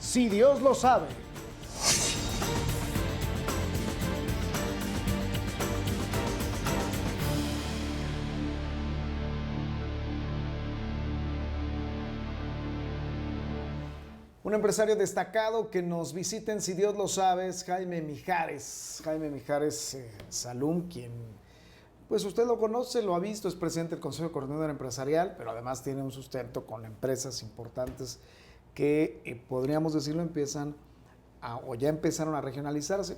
Si Dios lo sabe. Un empresario destacado que nos visita en Si Dios lo sabe es Jaime Mijares. Jaime Mijares Salum, quien, pues usted lo conoce, lo ha visto, es presidente del Consejo Coordinador Empresarial, pero además tiene un sustento con empresas importantes que podríamos decirlo o ya empezaron a regionalizarse.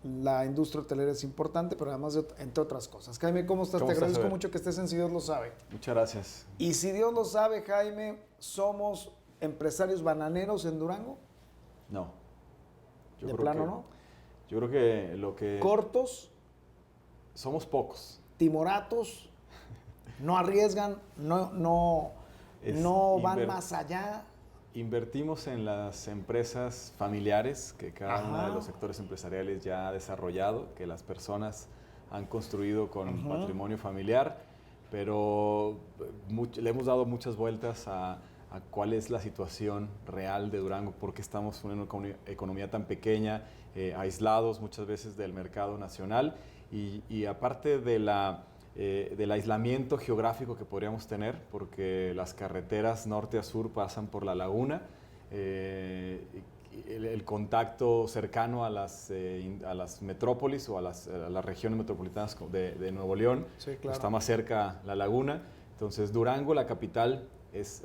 La industria hotelera es importante, pero además, entre otras cosas. Jaime, ¿cómo estás? Te agradezco mucho que estés en Si Dios lo sabe. Muchas gracias. Y si Dios lo sabe, Jaime, ¿somos empresarios bananeros en Durango? No. ¿De plano no? Yo creo que lo que... ¿Cortos? Somos pocos. ¿Timoratos? ¿No arriesgan? ¿No van más allá? Invertimos en las empresas familiares que cada uno de los sectores empresariales ya ha desarrollado, que las personas han construido con patrimonio familiar, pero le hemos dado muchas vueltas a cuál es la situación real de Durango, por qué estamos en una economía tan pequeña, aislados muchas veces del mercado nacional y aparte del aislamiento geográfico que podríamos tener, porque las carreteras norte a sur pasan por la laguna, el contacto cercano a las metrópolis o a las regiones metropolitanas de Nuevo León, sí, claro. Está más cerca la laguna. Entonces Durango, la capital,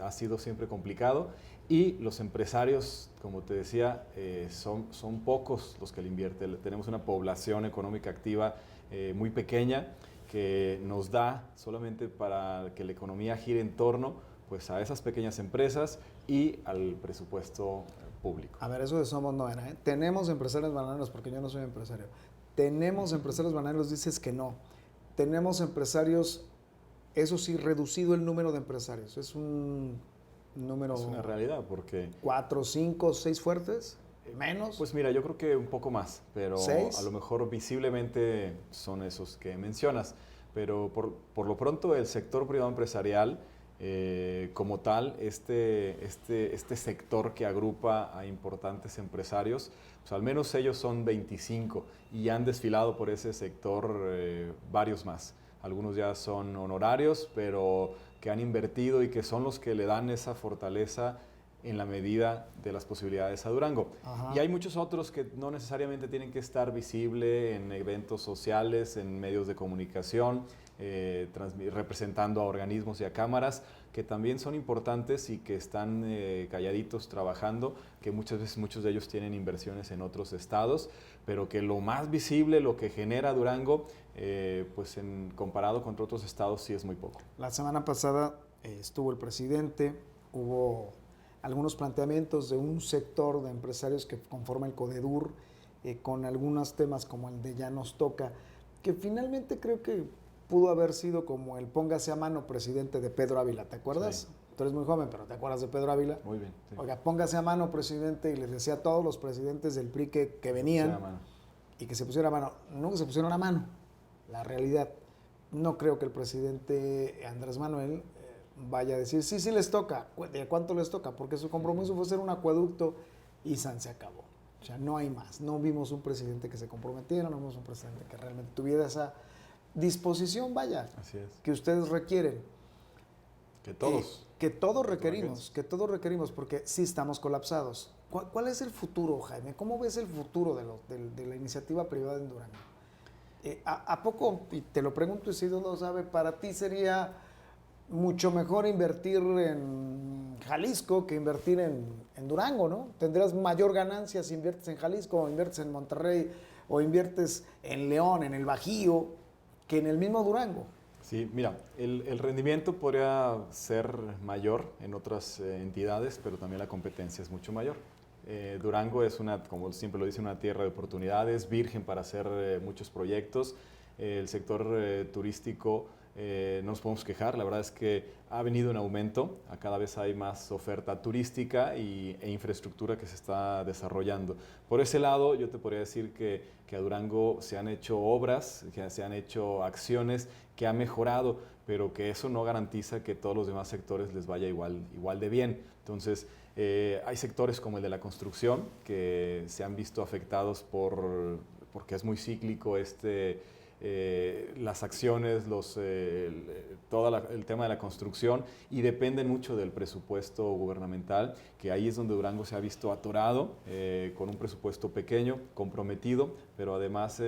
ha sido siempre complicado y los empresarios, como te decía, son pocos los que le invierten. Tenemos una población económica activa muy pequeña que nos da solamente para que la economía gire en torno pues, a esas pequeñas empresas y al presupuesto público. A ver, eso de somos no era, ¿eh? Tenemos empresarios bananeros, porque yo no soy empresario. Tenemos empresarios bananeros, dices que no. Tenemos empresarios... Eso sí, reducido el número de empresarios. Es un número... Es una realidad, porque... 4, 5, 6 fuertes, menos. Pues mira, yo creo que un poco más, pero 6. A lo mejor visiblemente son esos que mencionas. Pero por lo pronto el sector privado empresarial, como tal, este sector que agrupa a importantes empresarios, pues al menos ellos son 25 y han desfilado por ese sector varios más. Algunos ya son honorarios, pero que han invertido y que son los que le dan esa fortaleza en la medida de las posibilidades a Durango. Ajá. Y hay muchos otros que no necesariamente tienen que estar visible en eventos sociales, en medios de comunicación, representando a organismos y a cámaras, que también son importantes y que están calladitos trabajando, que muchas veces muchos de ellos tienen inversiones en otros estados, pero que lo más visible, lo que genera Durango, pues comparado con otros estados sí es muy poco. La semana pasada estuvo el presidente, hubo algunos planteamientos de un sector de empresarios que conforma el CODEDUR, con algunos temas como el de Ya Nos Toca, que finalmente creo que pudo haber sido como el póngase a mano presidente de Pedro Ávila, ¿te acuerdas? Sí. Tú eres muy joven, pero ¿te acuerdas de Pedro Ávila? Muy bien. Sí. Oiga, póngase a mano presidente, y les decía a todos los presidentes del PRI que venían y que se pusiera a mano. No que se pusieron a mano, la realidad. No creo que el presidente Andrés Manuel vaya a decir, sí les toca. ¿De cuánto les toca? Porque su compromiso fue ser un acueducto y se acabó. O sea, no hay más. No vimos un presidente que se comprometiera, no vimos un presidente que realmente tuviera esa disposición, vaya, Así es. que ustedes requieren. Que todos. Que todos requerimos, porque sí estamos colapsados. ¿Cuál es el futuro, Jaime? ¿Cómo ves el futuro de la iniciativa privada en Durango? ¿A poco, y te lo pregunto y si Dios lo sabe, para ti sería mucho mejor invertir en Jalisco que invertir en Durango, ¿no? Tendrás mayor ganancia si inviertes en Jalisco o inviertes en Monterrey o inviertes en León, en el Bajío, que en el mismo Durango. Sí, mira, el rendimiento podría ser mayor en otras entidades, pero también la competencia es mucho mayor. Durango es como siempre lo dice, una tierra de oportunidades, virgen para hacer muchos proyectos. El sector turístico, no nos podemos quejar, la verdad es que ha venido en aumento, cada vez hay más oferta turística e infraestructura que se está desarrollando. Por ese lado, yo te podría decir que a Durango se han hecho obras, que se han hecho acciones que han mejorado, pero que eso no garantiza que todos los demás sectores les vaya igual de bien. Entonces, Hay sectores como el de la construcción que se han visto afectados porque es muy cíclico las acciones, todo el tema de la construcción, y dependen mucho del presupuesto gubernamental, que ahí es donde Durango se ha visto atorado con un presupuesto pequeño, comprometido, pero además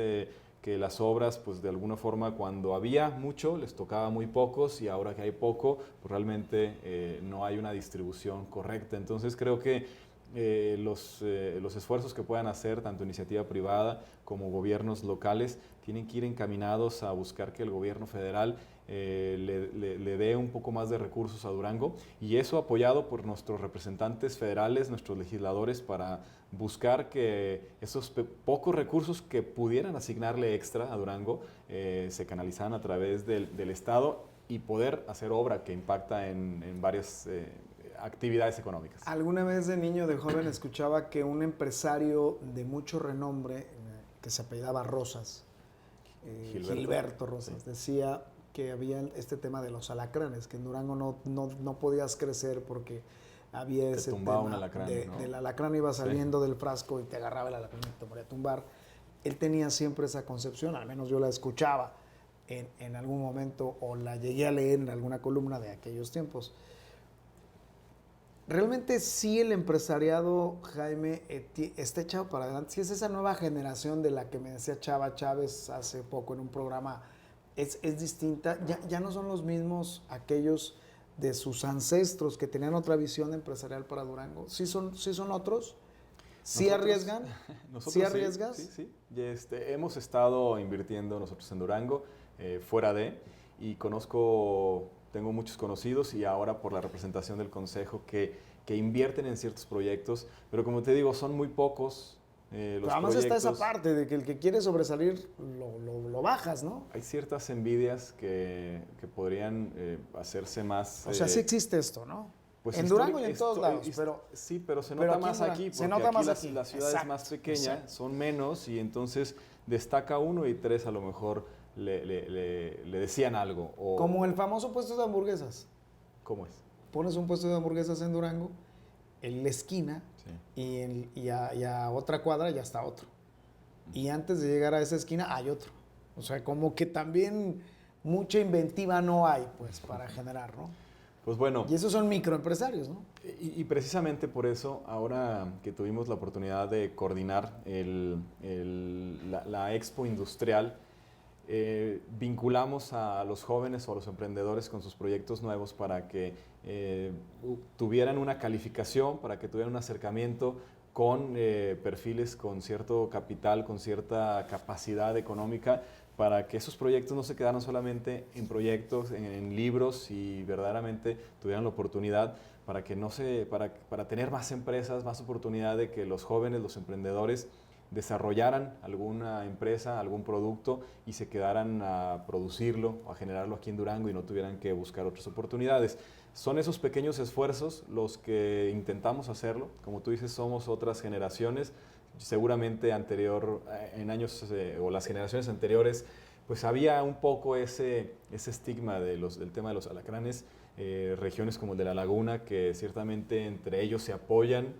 que las obras, pues de alguna forma cuando había mucho, les tocaba muy pocos, y ahora que hay poco, pues realmente no hay una distribución correcta. Entonces creo que los esfuerzos que puedan hacer tanto iniciativa privada como gobiernos locales tienen que ir encaminados a buscar que el gobierno federal le dé un poco más de recursos a Durango, y eso apoyado por nuestros representantes federales, nuestros legisladores, para buscar que esos pocos recursos que pudieran asignarle extra a Durango se canalizaran a través del Estado y poder hacer obra que impacta en varias actividades económicas. Alguna vez de niño, de joven, escuchaba que un empresario de mucho renombre, que se apellidaba Rosas, Gilberto Rosas, sí, decía que había este tema de los alacranes, que en Durango no podías crecer porque había ese tema un alacrán, ¿no? del alacrán, iba saliendo del frasco y te agarraba el alacrán y te podía tumbar. Él tenía siempre esa concepción, al menos yo la escuchaba en algún momento, o la llegué a leer en alguna columna de aquellos tiempos. Realmente sí el empresariado, Jaime, está echado para adelante. Sí es esa nueva generación de la que me decía Chava Chávez hace poco en un programa, es distinta. Ya no son los mismos aquellos de sus ancestros que tenían otra visión empresarial para Durango. ¿Sí son otros? ¿Sí arriesgan? ¿Sí arriesgas? Sí. Hemos estado invirtiendo nosotros en Durango, y tengo muchos conocidos, y ahora por la representación del consejo que invierten en ciertos proyectos, pero como te digo, son muy pocos los además proyectos. Está esa parte de que el que quiere sobresalir lo bajas, ¿no? Hay ciertas envidias que podrían hacerse más... O sea, sí existe esto, ¿no? Pues en Durango y en todos lados, pero... Sí, pero se nota más aquí, porque aquí la ciudad es más pequeña, exacto, son menos, y entonces destaca uno y tres a lo mejor le decían algo. Como el famoso puesto de hamburguesas. ¿Cómo es? Pones un puesto de hamburguesas en Durango, en la esquina, sí, y a otra cuadra ya está otro. Y antes de llegar a esa esquina hay otro. O sea, como que también mucha inventiva no hay, pues, para generar, ¿no? Pues bueno. Y esos son microempresarios, ¿no? Y precisamente por eso, ahora que tuvimos la oportunidad de coordinar la Expo Industrial, vinculamos a los jóvenes o a los emprendedores con sus proyectos nuevos para que tuvieran una calificación, para que tuvieran un acercamiento con perfiles con cierto capital, con cierta capacidad económica, para que esos proyectos no se quedaran solamente en proyectos, en libros, y verdaderamente tuvieran la oportunidad para tener más empresas, más oportunidad de que los jóvenes, los emprendedores, desarrollaran alguna empresa, algún producto, y se quedaran a producirlo o a generarlo aquí en Durango y no tuvieran que buscar otras oportunidades. Son esos pequeños esfuerzos los que intentamos hacerlo. Como tú dices, somos otras generaciones. Seguramente en años o las generaciones anteriores, pues había un poco ese estigma del tema de los alacranes. Regiones como el de la Laguna, que ciertamente entre ellos se apoyan,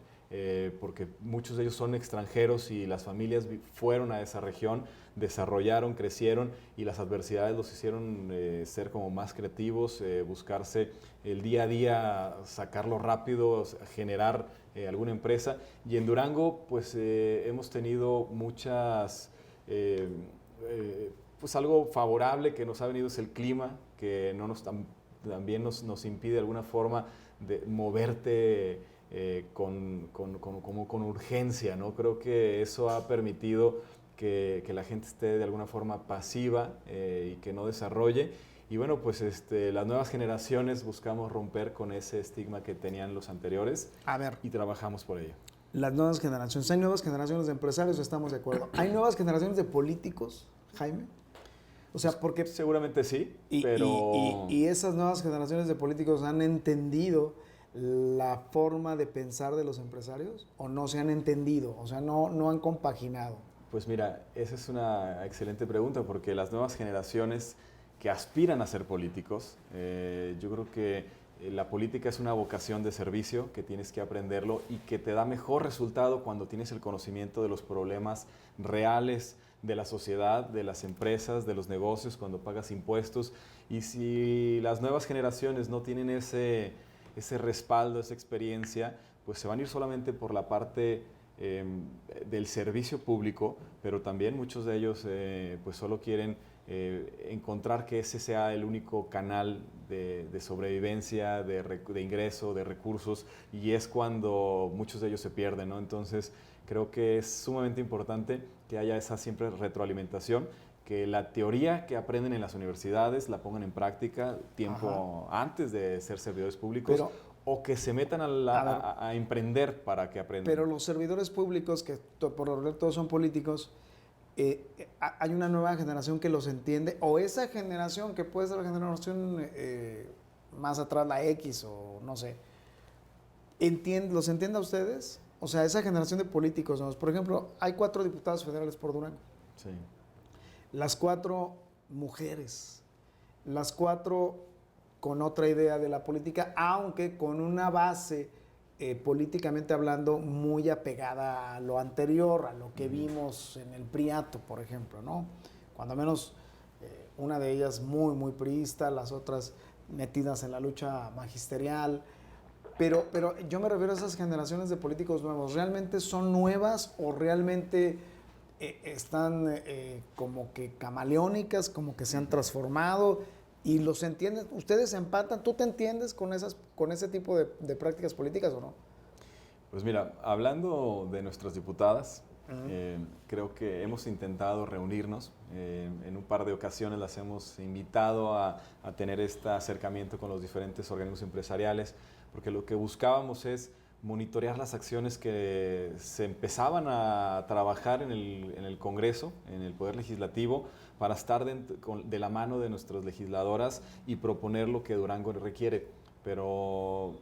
porque muchos de ellos son extranjeros y las familias fueron a esa región, desarrollaron, crecieron, y las adversidades los hicieron ser como más creativos, buscarse el día a día, sacarlo rápido, generar alguna empresa. Y en Durango pues hemos tenido pues algo favorable que nos ha venido, es el clima, que también nos impide de alguna forma de moverte con urgencia, ¿no? Creo que eso ha permitido que la gente esté de alguna forma pasiva y que no desarrolle. Y bueno, pues las nuevas generaciones buscamos romper con ese estigma que tenían los anteriores. A ver, y trabajamos por ello. Las nuevas generaciones, ¿hay nuevas generaciones de empresarios? Estamos de acuerdo. ¿Hay nuevas generaciones de políticos, Jaime? O sea, porque... Seguramente sí, pero... Y esas nuevas generaciones de políticos han entendido la forma de pensar de los empresarios, o no se han entendido, o sea, no han compaginado. Pues mira, esa es una excelente pregunta, porque las nuevas generaciones que aspiran a ser políticos, yo creo que la política es una vocación de servicio que tienes que aprenderlo y que te da mejor resultado cuando tienes el conocimiento de los problemas reales de la sociedad, de las empresas, de los negocios, cuando pagas impuestos. Y si las nuevas generaciones no tienen ese respaldo, esa experiencia, pues se van a ir solamente por la parte del servicio público, pero también muchos de ellos pues solo quieren encontrar que ese sea el único canal de sobrevivencia, de ingreso, de recursos, y es cuando muchos de ellos se pierden, ¿no? Entonces creo que es sumamente importante que haya esa siempre retroalimentación, que la teoría que aprenden en las universidades la pongan en práctica tiempo antes de ser servidores públicos, o que se metan a emprender para que aprendan. Pero los servidores públicos, que por lo general todos son políticos, hay una nueva generación que los entiende, o esa generación que puede ser la generación más atrás, la X o no sé, ¿los entiende a ustedes? O sea, esa generación de políticos, ¿no? Por ejemplo, hay 4 diputados federales por Durango. Sí. Las 4 mujeres, las 4 con otra idea de la política, aunque con una base políticamente hablando muy apegada a lo anterior, a lo que vimos en el priato, por ejemplo, ¿no? Cuando menos una de ellas muy priista, las otras metidas en la lucha magisterial. Pero yo me refiero a esas generaciones de políticos nuevos. ¿Realmente son nuevas o realmente están como que camaleónicas, como que se han transformado y los entienden? ¿Ustedes empatan? ¿Tú te entiendes con ese tipo de prácticas políticas o no? Pues mira, hablando de nuestras diputadas, creo que hemos intentado reunirnos. En un par de ocasiones las hemos invitado a tener este acercamiento con los diferentes organismos empresariales, porque lo que buscábamos es monitorear las acciones que se empezaban a trabajar en el Congreso, en el Poder Legislativo, para estar de la mano de nuestras legisladoras y proponer lo que Durango requiere. Pero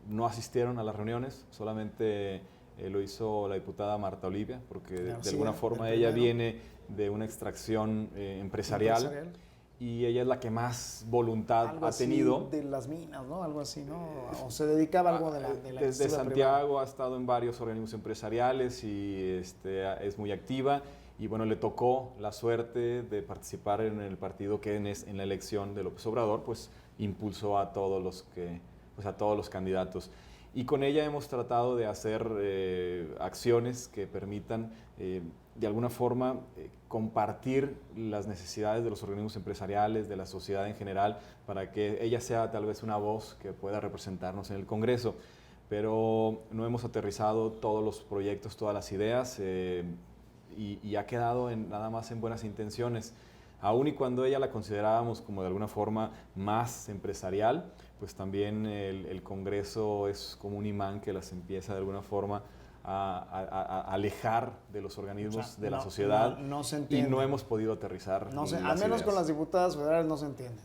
no asistieron a las reuniones, solamente lo hizo la diputada Marta Olivia, porque de alguna forma ella viene de una extracción empresarial. Y ella es la que más voluntad algo ha tenido. Así de las minas, ¿no? Algo así, ¿no? O se dedicaba a algo de la desde Santiago privada. Ha estado en varios organismos empresariales y es muy activa. Y bueno, le tocó la suerte de participar en el partido que en la elección de López Obrador, pues impulsó a todos los candidatos. Y con ella hemos tratado de hacer acciones que permitan de alguna forma compartir las necesidades de los organismos empresariales, de la sociedad en general, para que ella sea tal vez una voz que pueda representarnos en el Congreso. Pero no hemos aterrizado todos los proyectos, todas las ideas y ha quedado nada más en buenas intenciones. Aún y cuando ella la considerábamos como de alguna forma más empresarial, pues también el Congreso es como un imán que las empieza de alguna forma a alejar de los organismos de la sociedad, no se y no hemos podido aterrizar. Al menos con las diputadas federales no se entiende.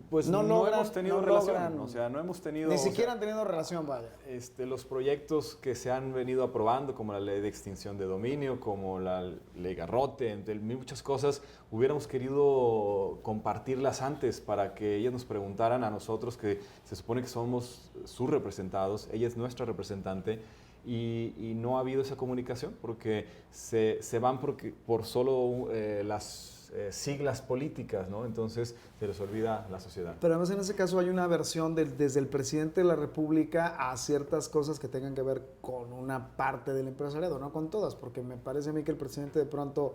Pues no hemos tenido relación, o sea, no hemos tenido... Ni siquiera han tenido relación, vaya. Los proyectos que se han venido aprobando, como la ley de extinción de dominio, como la ley Garrote, entre muchas cosas, hubiéramos querido compartirlas antes para que ellas nos preguntaran a nosotros, que se supone que somos sus representados, ella es nuestra representante, y no ha habido esa comunicación porque se van por solo las siglas políticas, ¿no? Entonces se les olvida la sociedad. Pero además en ese caso hay una versión desde el presidente de la República a ciertas cosas que tengan que ver con una parte del empresariado, no con todas, porque me parece a mí que el presidente de pronto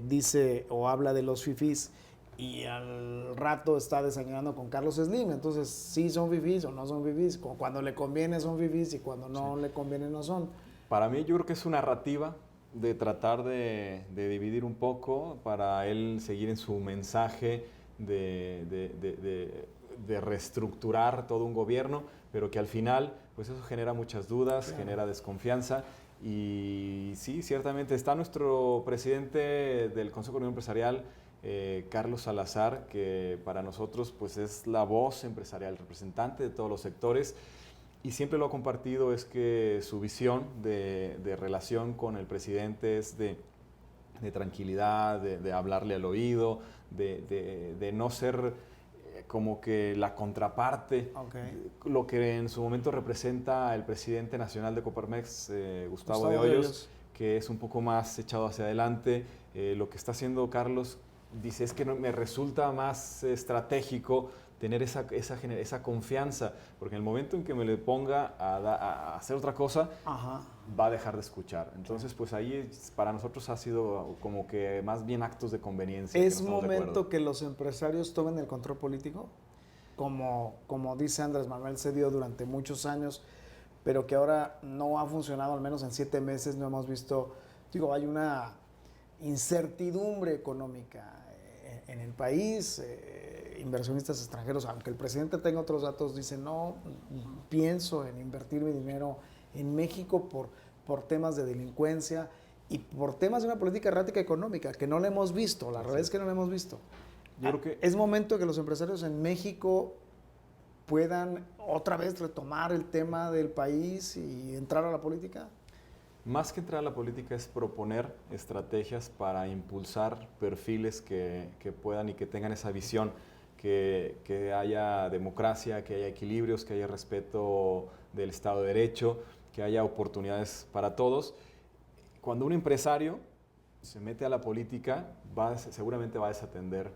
dice o habla de los fifís y al rato está desayunando con Carlos Slim. Entonces sí son fifís o no son fifís, cuando le conviene son fifís y cuando no le conviene no son. Para mí yo creo que es una narrativa de tratar de dividir un poco para él seguir en su mensaje de reestructurar todo un gobierno, pero que al final pues eso genera muchas dudas, claro, genera desconfianza. Y sí, ciertamente está nuestro presidente del Consejo Coordinador Empresarial, Carlos Salazar, que para nosotros pues es la voz empresarial, representante de todos los sectores. Y siempre lo ha compartido, es que su visión de relación con el presidente es de tranquilidad, de hablarle al oído, de no ser como que la contraparte, lo que en su momento representa el presidente nacional de Coparmex, Gustavo de Hoyos, que es un poco más echado hacia adelante. Lo que está haciendo Carlos, dice, es que me resulta más estratégico tener esa confianza, porque en el momento en que me le ponga a hacer otra cosa, va a dejar de escuchar. Entonces, pues ahí para nosotros ha sido como que más bien actos de conveniencia. ¿Es momento que los empresarios tomen el control político? Como dice Andrés Manuel, se dio durante muchos años, pero que ahora no ha funcionado, al menos en 7 meses no hemos visto, hay una incertidumbre económica en el país, inversionistas extranjeros, aunque el presidente tenga otros datos, dicen, no, pienso en invertir mi dinero en México por temas de delincuencia y por temas de una política errática económica, que no la hemos visto, la realidad es que no la hemos visto. Yo creo que es momento que los empresarios en México puedan otra vez retomar el tema del país y entrar a la política. Más que entrar a la política es proponer estrategias para impulsar perfiles que puedan y que tengan esa visión, que haya democracia, que haya equilibrios, que haya respeto del Estado de Derecho, que haya oportunidades para todos. Cuando un empresario se mete a la política, seguramente va a desatender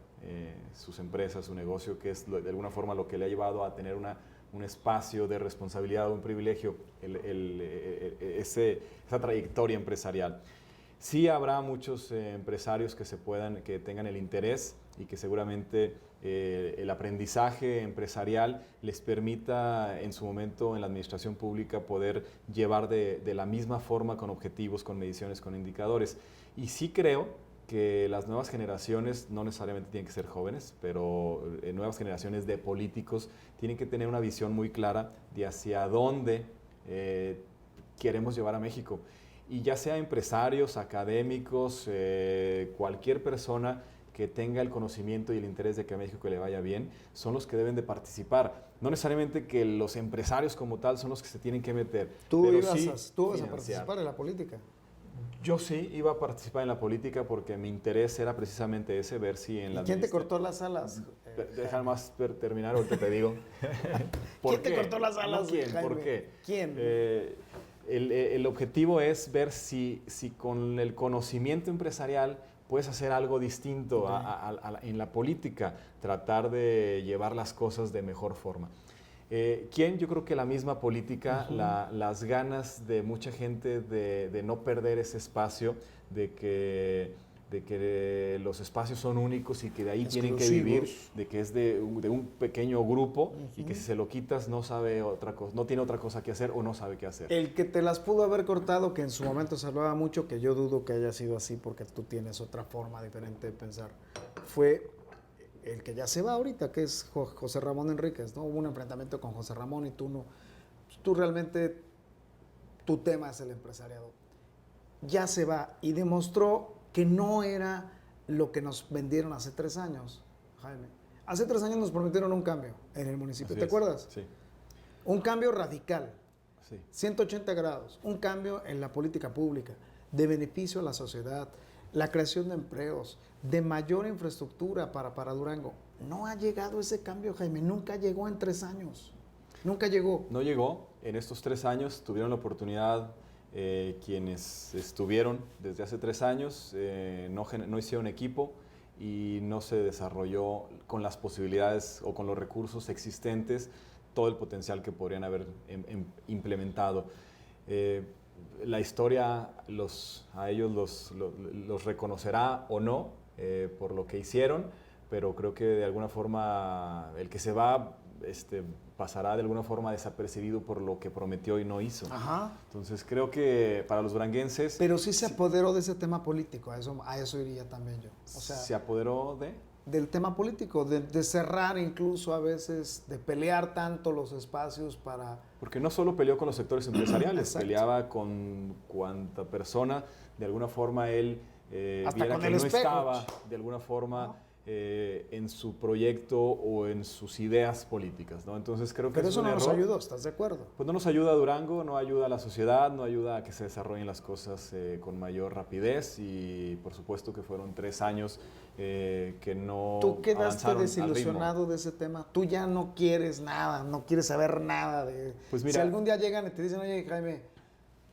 sus empresas, su negocio, que es de alguna forma lo que le ha llevado a tener un espacio de responsabilidad, un privilegio, esa trayectoria empresarial. Sí habrá muchos empresarios que tengan el interés y que seguramente el aprendizaje empresarial les permita en su momento en la administración pública poder llevar de la misma forma, con objetivos, con mediciones, con indicadores. Y sí creo que las nuevas generaciones, no necesariamente tienen que ser jóvenes, pero nuevas generaciones de políticos tienen que tener una visión muy clara de hacia dónde queremos llevar a México. Y ya sea empresarios, académicos, cualquier persona que tenga el conocimiento y el interés de que a México le vaya bien, son los que deben de participar. No necesariamente que los empresarios como tal son los que se tienen que meter. Tú vas a participar en la política. Yo sí iba a participar en la política porque mi interés era precisamente ese, ver si en la... ¿Quién te cortó las alas? Deja más terminar, ahorita te digo. ¿Quién te cortó las alas? No, ¿quién? Jaime? ¿Por qué? ¿Quién? El objetivo es ver si con el conocimiento empresarial puedes hacer algo distinto en la política, tratar de llevar las cosas de mejor forma. ¿Quién? Yo creo que la misma política, las ganas de mucha gente de no perder ese espacio, de que los espacios son únicos y que de ahí tienen que vivir, de que es de un pequeño grupo y que si se lo quitas no sabe otra cosa, no tiene otra cosa que hacer o no sabe qué hacer. El que te las pudo haber cortado, que en su momento se hablaba mucho, que yo dudo que haya sido así porque tú tienes otra forma diferente de pensar, fue el que ya se va ahorita, que es José Ramón Enríquez, ¿no? Hubo un enfrentamiento con José Ramón y tú realmente, tu tema es el empresariado. Ya se va y demostró que no era lo que nos vendieron hace 3 años, Jaime. Hace 3 años nos prometieron un cambio en el municipio, ¿te acuerdas? Sí. Un cambio radical, sí. 180 grados, un cambio en la política pública, de beneficio a la sociedad, la creación de empleos, de mayor infraestructura para Durango. No ha llegado ese cambio, Jaime, nunca llegó en 3 años, nunca llegó. No llegó, en estos 3 años tuvieron la oportunidad. Quienes estuvieron desde hace 3 años no hicieron equipo y no se desarrolló con las posibilidades o con los recursos existentes todo el potencial que podrían haber implementado. La historia a ellos los reconocerá o no por lo que hicieron, pero creo que de alguna forma el que se va pasará de alguna forma desapercibido por lo que prometió y no hizo. Ajá. Entonces creo que para los duranguenses... Pero sí se apoderó de ese tema político, a eso iría también yo. O sea, ¿se apoderó de? Del tema político, de cerrar incluso a veces, de pelear tanto los espacios para... Porque no solo peleó con los sectores empresariales, peleaba con cuanta persona, de alguna forma él viera que no estaba, de alguna forma... en su proyecto o en sus ideas políticas, ¿no? Entonces creo que Pero eso no nos ayudó, ¿estás de acuerdo? Pues no nos ayuda a Durango, no ayuda a la sociedad, no ayuda a que se desarrollen las cosas con mayor rapidez y por supuesto que fueron 3 años que no ¿Tú quedaste avanzaron desilusionado de ese tema? ¿Tú ya no quieres nada, no quieres saber nada de... Pues mira, si algún día llegan y te dicen, oye, Jaime,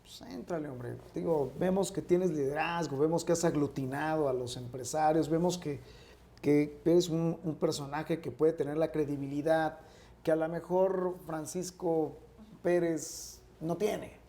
pues éntrale, hombre. Digo, vemos que tienes liderazgo, vemos que has aglutinado a los empresarios, vemos que eres un personaje que puede tener la credibilidad que a lo mejor Francisco Pérez no tiene.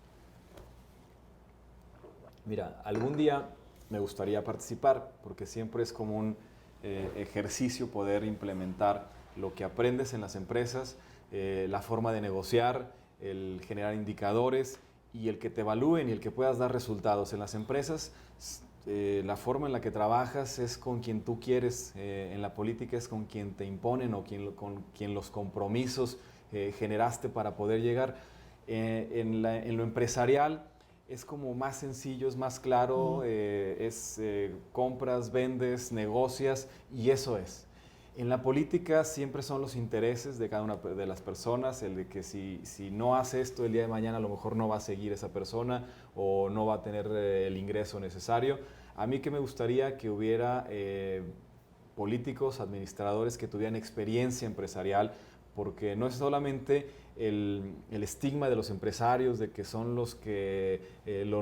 Mira, algún día me gustaría participar porque siempre es como un ejercicio poder implementar lo que aprendes en las empresas, la forma de negociar, el generar indicadores y el que te evalúen y el que puedas dar resultados en las empresas. La forma en la que trabajas es con quien tú quieres, en la política es con quien te imponen o con quien los compromisos generaste para poder llegar. En lo empresarial es como más sencillo, es más claro, compras, vendes, negocias y eso es. En la política siempre son los intereses de cada una de las personas, el de que si no hace esto el día de mañana a lo mejor no va a seguir esa persona o no va a tener el ingreso necesario. A mí que me gustaría que hubiera políticos, administradores que tuvieran experiencia empresarial, porque no es solamente el estigma de los empresarios de que son los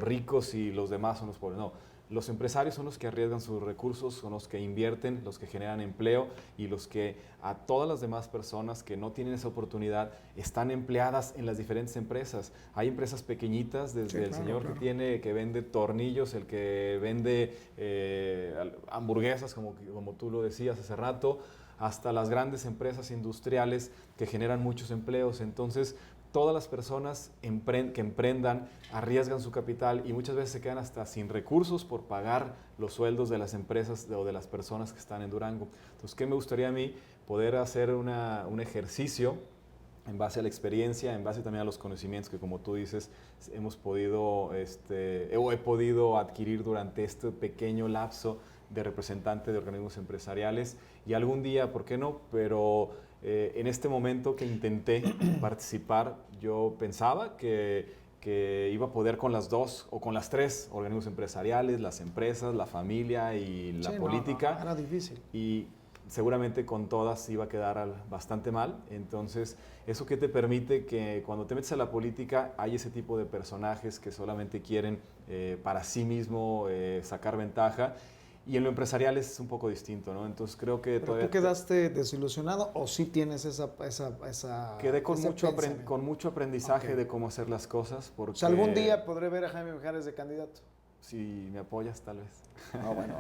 ricos y los demás son los pobres, no. Los empresarios son los que arriesgan sus recursos, son los que invierten, los que generan empleo y los que a todas las demás personas que no tienen esa oportunidad están empleadas en las diferentes empresas. Hay empresas pequeñitas, desde el señor que vende tornillos, el que vende hamburguesas, como tú lo decías hace rato, hasta las grandes empresas industriales que generan muchos empleos. Entonces, todas las personas que emprendan arriesgan su capital y muchas veces se quedan hasta sin recursos por pagar los sueldos de las empresas o de las personas que están en Durango. Entonces, ¿qué me gustaría a mí? Poder hacer un ejercicio en base a la experiencia, en base también a los conocimientos que, como tú dices, hemos podido, o he podido adquirir durante este pequeño lapso de representante de organismos empresariales y algún día, ¿por qué no? Pero en este momento que intenté participar, yo pensaba que iba a poder con las 2 o con las 3 organismos empresariales, las empresas, la familia y la política. Era difícil. Y seguramente con todas iba a quedar bastante mal. Entonces, ¿eso qué te permite? Que cuando te metes a la política hay ese tipo de personajes que solamente quieren para sí mismo sacar ventaja. Y en lo empresarial es un poco distinto, ¿no? Entonces creo que ¿Pero tú quedaste desilusionado o sí tienes esa quedé con mucho aprendizaje de cómo hacer las cosas. Porque, o sea, algún día podré ver a Jaime Mijares de candidato. Si me apoyas, tal vez. No, bueno,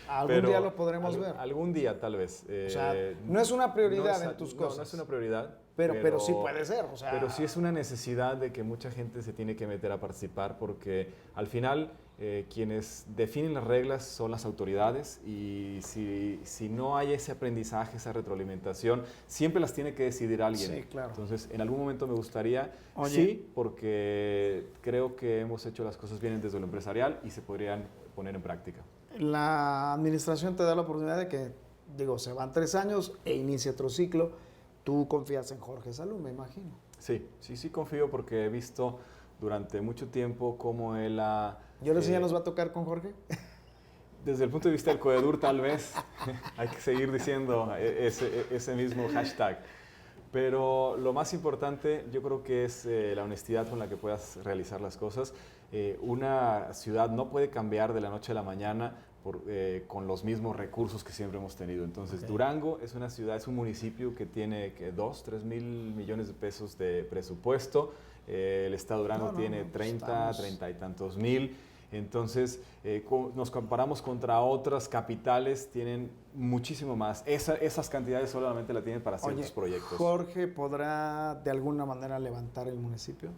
algún día lo podremos ver. Algún día, tal vez. O sea, no es una prioridad en tus cosas. No es una prioridad. Pero sí puede ser. O sea, pero sí es una necesidad de que mucha gente se tiene que meter a participar porque al final quienes definen las reglas son las autoridades y si no hay ese aprendizaje, esa retroalimentación, siempre las tiene que decidir alguien. Sí, claro. Entonces, en algún momento me gustaría, Oye, sí, porque creo que hemos hecho las cosas bien desde lo empresarial y se podrían poner en práctica. La administración te da la oportunidad de que, se van 3 años e inicia otro ciclo. Tú confías en Jorge Salum, me imagino. Sí confío porque he visto durante mucho tiempo cómo él ha... ¿Y ahora sí ya nos va a tocar con Jorge? Desde el punto de vista del Coedur, tal vez. Hay que seguir diciendo ese mismo hashtag. Pero lo más importante yo creo que es la honestidad con la que puedas realizar las cosas. Una ciudad no puede cambiar de la noche a la mañana con los mismos recursos que siempre hemos tenido. Entonces, Durango es una ciudad, es un municipio que tiene 2-3 mil millones de pesos de presupuesto. El estado de Durango tiene 30 y tantos mil. Entonces, nos comparamos contra otras capitales, tienen muchísimo más. Esas cantidades solamente la tienen para ciertos proyectos. ¿Jorge podrá de alguna manera levantar el municipio?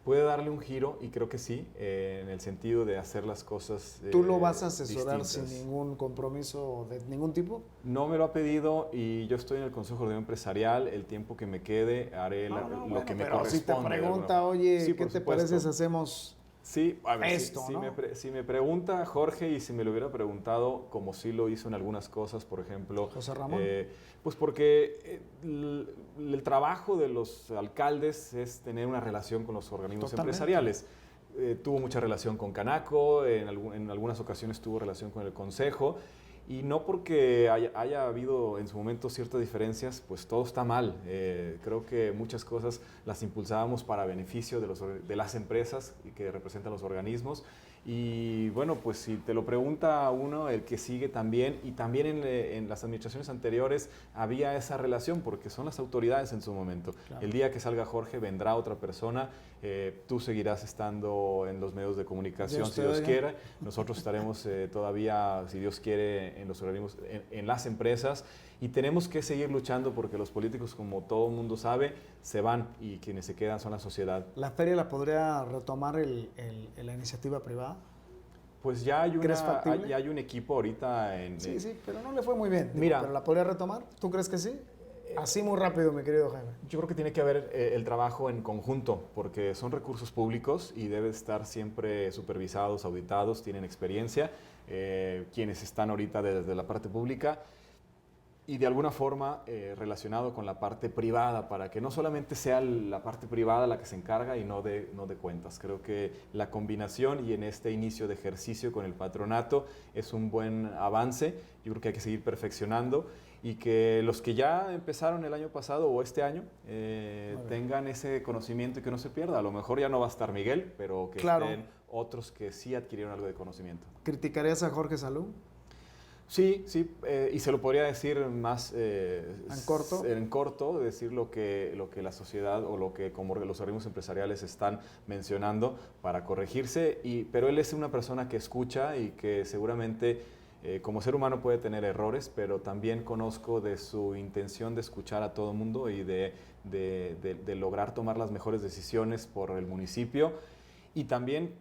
Puede darle un giro y creo que sí, en el sentido de hacer las cosas ¿Tú lo vas a asesorar distintas. sin ningún compromiso de ningún tipo? No me lo ha pedido y yo estoy en el Consejo de Gobierno Empresarial. El tiempo que me quede haré lo que me corresponde. Si te pregunta, oye, sí, ¿qué te parece si hacemos Sí, a ver, esto, ¿no? si me pregunta Jorge y si me lo hubiera preguntado, como sí lo hizo en algunas cosas, por ejemplo... José Ramón. Pues porque el trabajo de los alcaldes es tener una relación con los organismos empresariales. Tuvo mucha relación con Canaco, en algunas ocasiones tuvo relación con el Consejo, y no porque haya habido en su momento ciertas diferencias, pues todo está mal. Creo que muchas cosas las impulsábamos para beneficio de las empresas y que representan los organismos. Y bueno, pues si te lo pregunta uno, el que sigue también, y también en las administraciones anteriores había esa relación, porque son las autoridades en su momento. Claro. El día que salga Jorge vendrá otra persona, tú seguirás estando en los medios de comunicación, si Dios quiere. Nosotros estaremos todavía, si Dios quiere, en los organismos, en las empresas, y tenemos que seguir luchando porque los políticos, como todo el mundo sabe, se van y quienes se quedan son la sociedad. ¿La feria la podría retomar la iniciativa privada? Pues ya hay un equipo ahorita Sí, pero no le fue muy bien. Mira, ¿pero la podría retomar? ¿Tú crees que sí? Así muy rápido, mi querido Jaime. Yo creo que tiene que haber el trabajo en conjunto, porque son recursos públicos y deben estar siempre supervisados, auditados, tienen experiencia, quienes están ahorita desde la parte pública, y de alguna forma relacionado con la parte privada, para que no solamente sea la parte privada la que se encarga y no de cuentas. Creo que la combinación y en este inicio de ejercicio con el patronato es un buen avance. Yo creo que hay que seguir perfeccionando y que los que ya empezaron el año pasado o este año tengan ese conocimiento y que no se pierda. A lo mejor ya no va a estar Miguel, pero que estén otros que sí adquirieron algo de conocimiento. ¿Criticarías a Jorge Salum? Sí, y se lo podría decir más en corto, decir lo que la sociedad o lo que como los organismos empresariales están mencionando para corregirse, pero él es una persona que escucha y que seguramente como ser humano puede tener errores, pero también conozco de su intención de escuchar a todo el mundo y de lograr tomar las mejores decisiones por el municipio. Y también,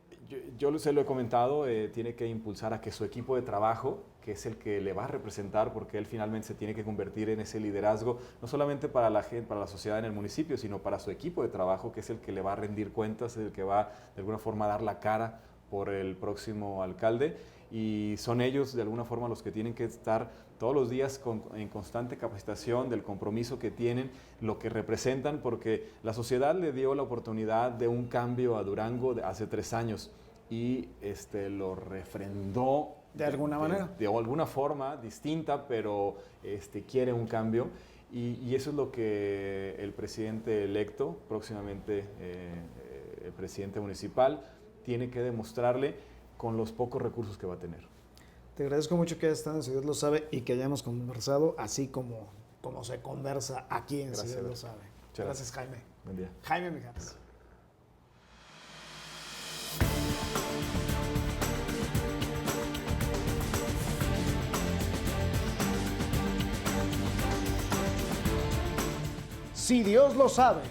yo se lo he comentado, tiene que impulsar a que su equipo de trabajo, que es el que le va a representar, porque él finalmente se tiene que convertir en ese liderazgo, no solamente para la gente, para la sociedad en el municipio, sino para su equipo de trabajo, que es el que le va a rendir cuentas, el que va de alguna forma a dar la cara por el próximo alcalde, y son ellos de alguna forma los que tienen que estar todos los días en constante capacitación del compromiso que tienen, lo que representan, porque la sociedad le dio la oportunidad de un cambio a Durango hace 3 años y lo refrendó de alguna manera. De alguna forma distinta, pero quiere un cambio, y eso es lo que el presidente electo, próximamente el presidente municipal, tiene que demostrarle con los pocos recursos que va a tener. Te agradezco mucho que hayas estado en Si Dios lo sabe y que hayamos conversado así como se conversa aquí en Si Dios lo sabe. Gracias, Jaime. Buen día. Jaime Mijares. Si Dios lo sabe.